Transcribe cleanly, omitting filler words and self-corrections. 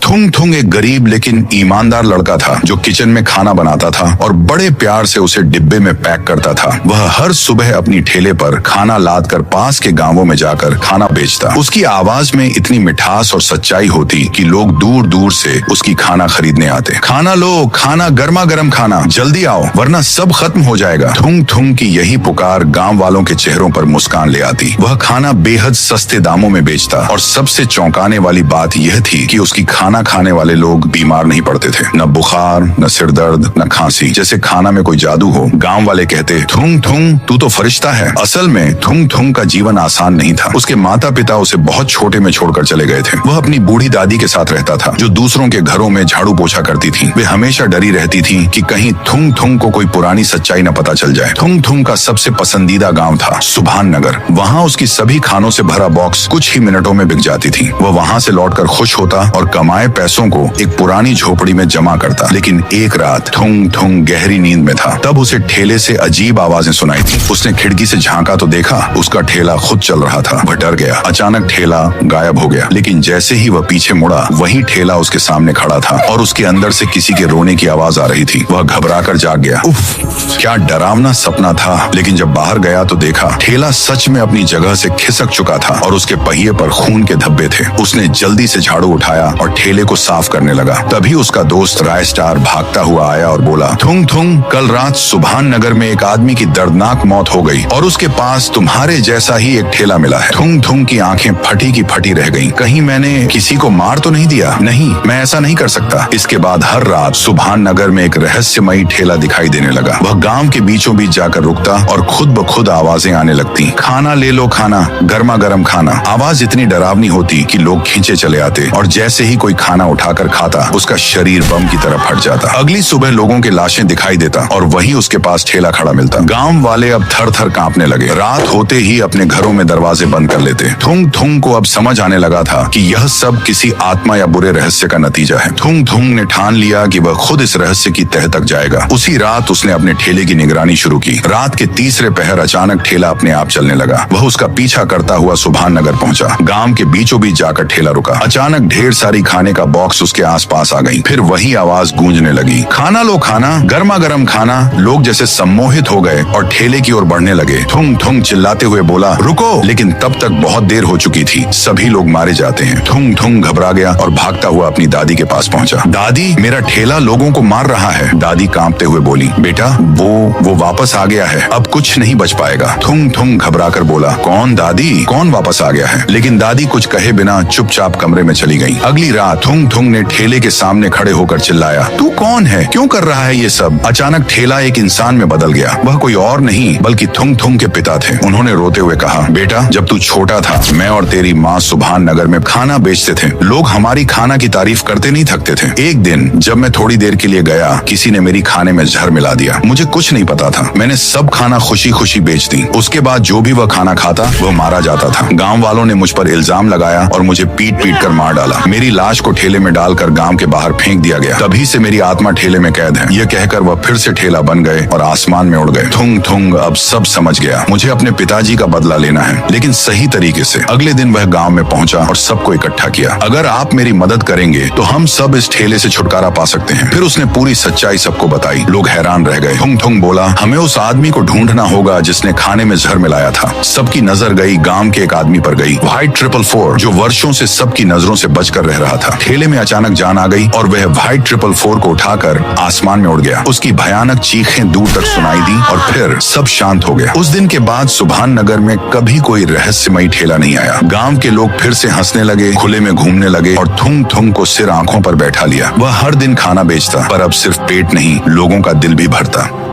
थुंग थुंग एक गरीब लेकिन ईमानदार लड़का था जो किचन में खाना बनाता था और बड़े प्यार से उसे डिब्बे में पैक करता था। वह हर सुबह अपनी ठेले पर खाना लाद कर पास के गांवों में जाकर खाना बेचता। उसकी आवाज में इतनी मिठास और सच्चाई होती कि लोग दूर दूर से उसकी खाना खरीदने आते। खाना लो, खाना, गर्मा गर्म खाना, जल्दी आओ वरना सब खत्म हो जाएगा। थुंग थुंग की यही पुकार गांव वालों के चेहरों पर मुस्कान ले आती। वह खाना बेहद सस्ते दामों में बेचता और सबसे चौंकाने वाली बात यह थी कि उसकी खाना खाने वाले लोग बीमार नहीं पड़ते थे। न बुखार, न सिर दर्द, न खांसी, जैसे खाना में कोई जादू हो। गांव वाले कहते, थुंग थुंग तू तो फरिश्ता है। असल में थुंग थुंग का जीवन आसान नहीं था। उसके माता पिता उसे बहुत छोटे में छोड़कर चले गए थे। वह अपनी बूढ़ी दादी के साथ रहता था जो दूसरों के घरों में झाड़ू पोछा करती थी। वे हमेशा डरी रहती थी कि कहीं थुंग थुंग को कोई पुरानी सच्चाई न पता चल जाए। थुंग थुंग का सबसे पसंदीदा गांव था सुभान नगर। वहाँ उसकी सभी खानों से भरा बॉक्स कुछ ही मिनटों में बिक जाती थी। वह वहाँ से लौटकर खुश होता और कमाए पैसों को एक पुरानी झोपड़ी में जमा करता। लेकिन एक रात थुंग थुंग गहरी नींद में था। तब उसे ठेले से अजीब आवाजें सुनाई थी। उसने खिड़की से झांका तो देखा उसका ठेला खुद चल रहा था। वह डर गया। अचानक ठेला गायब हो गया। लेकिन जैसे ही वह पीछे मुड़ा वही ठेला उसके सामने खड़ा था और उसके अंदर से किसी के रोने की आवाज आ रही थी। वह घबराकर जाग गया। उफ, क्या डरावना सपना था। लेकिन जब बाहर गया तो देखा ठेला सच में अपनी जगह से खिसक चुका था और उसके पहिए पर खून के धब्बे थे। उसने जल्दी से झाड़ू उठाया और ठेले को साफ करने लगा। तभी उसका दोस्त राय स्टार भागता हुआ आया और बोला, थुंग थुंग कल रात सुभान नगर में एक आदमी की दर्दनाक मौत हो गई और उसके पास तुम्हारे जैसा ही एक ठेला मिला है। थुंग थुंग की आंखें फटी की फटी रह गईं। कहीं मैंने किसी को मार तो नहीं दिया? नहीं, मैं ऐसा नहीं कर सकता। इसके बाद हर रात सुभान नगर में एक रहस्यमयी ठेला दिखाई देने लगा। वह गांव के बीचों बीच जाकर रुकता और खुद ब खुद आवाजें आने लगती। खाना ले लो, खाना, गर्मा गर्म खाना। आवाज इतनी डरावनी होती कि लोग खींचे चले आते और जैसे ही कोई खाना उठाकर खाता उसका शरीर बम की तरह फट जाता। अगली सुबह लोगों के लाशें दिखाई देता और वहीं उसके पास ठेला खड़ा मिलता। गांव वाले अब थर थर कांपने लगे। रात होते ही अपने घरों में दरवाजे बंद कर लेते। थुंग थुंग को अब समझ आने लगा था कि यह सब किसी आत्मा या बुरे रहस्य का नतीजा है। थुंग थुंग ने ठान लिया कि वह खुद इस रहस्य की तह तक जाएगा। उसी रात उसने अपने ठेले की निगरानी शुरू की। रात के तीसरे पहर अचानक ठेला अपने आप चलने लगा। वह उसका पीछा करता हुआ सुभान नगर पहुंचा। गांव के बीचों बीच जाकर ठेला रुका। अचानक ढेर सारी खाने का बॉक्स उसके आसपास आ गई। फिर वही आवाज गूंजने लगी, खाना लो, खाना, गर्मा गर्म खाना। लोग जैसे सम्मोहित हो गए और ठेले की ओर बढ़ने लगे। थुंग थुंग चिल्लाते हुए बोला, रुको। लेकिन तब तक बहुत देर हो चुकी थी। सभी लोग मारे जाते हैं। थुंग थुंग घबरा गया और भागता हुआ अपनी दादी के पास पहुंचा। दादी, मेरा ठेला लोगों को मार रहा है। दादी कांपते हुए बोली, बेटा वो वापस आ गया है, अब कुछ नहीं बच पाएगा। थुंग थुंग घबराकर बोला, कौन दादी, कौन वापस आ गया है? लेकिन दादी कुछ कहे बिना चुपचाप कमरे में चली गई। अगली रात थुंग थुंग ने ठेले के सामने खड़े होकर चिल्लाया, तू कौन है, क्यों कर रहा है ये सब? अचानक ठेला एक इंसान में बदल गया। वह कोई और नहीं बल्कि थुंग थुंग के पिता थे। उन्होंने रोते हुए कहा, बेटा जब तू छोटा था मैं और तेरी माँ सुभान नगर में खाना बेचते थे। लोग हमारी खाना की तारीफ करते नहीं थकते थे। एक दिन जब मैं थोड़ी देर के लिए गया किसी ने मेरी खाने में जहर मिला दिया। मुझे कुछ नहीं पता था। मैंने सब खाना खुशी खुशी बेच दी। उसके बाद जो भी वह खाना खाता वह मारा जाता था। गांव वालों ने मुझ पर इल्जाम लगाया और मुझे पीट पीट कर मार डाला। मेरी लाश को ठेले में डालकर गांव के बाहर फेंक दिया गया। तभी से मेरी आत्मा ठेले में कैद है। यह कहकर वह फिर से ठेला बन गए और आसमान में उड़ गए। थुंग थुंग अब सब समझ गया। मुझे अपने पिताजी का बदला लेना है, लेकिन सही तरीके से। अगले दिन वह गांव में पहुंचा और सबको इकट्ठा किया। अगर आप मेरी मदद करेंगे तो हम सब इस ठेले से छुटकारा पा सकते हैं। फिर उसने पूरी सच्चाई सबको बताई। लोग हैरान रह गए। थुंग थुंग बोला, हमें उस आदमी को ढूंढना होगा जिसने खाने में जहर मिलाया था। सबकी नजर गई गांव के एक आदमी पर गई, व्हाइट 444, जो वर्षों से सबकी नजरों से बचकर रह रहा था। ठेले में अचानक जान आ गई और वह व्हाइट 444 को उठाकर आसमान में उड़ गया। उसकी भयानक चीखें दूर तक सुनाई दी और फिर सब शांत हो गया। उस दिन के बाद सुभान नगर में कभी कोई रहस्यमयी ठेला नहीं आया। गांव के लोग फिर से हंसने लगे, खुले में घूमने लगे और थुंग थुंग को सिर आंखों पर बैठा लिया। वह हर दिन खाना बेचता, पर अब सिर्फ पेट नहीं, लोगों का दिल भी भरता।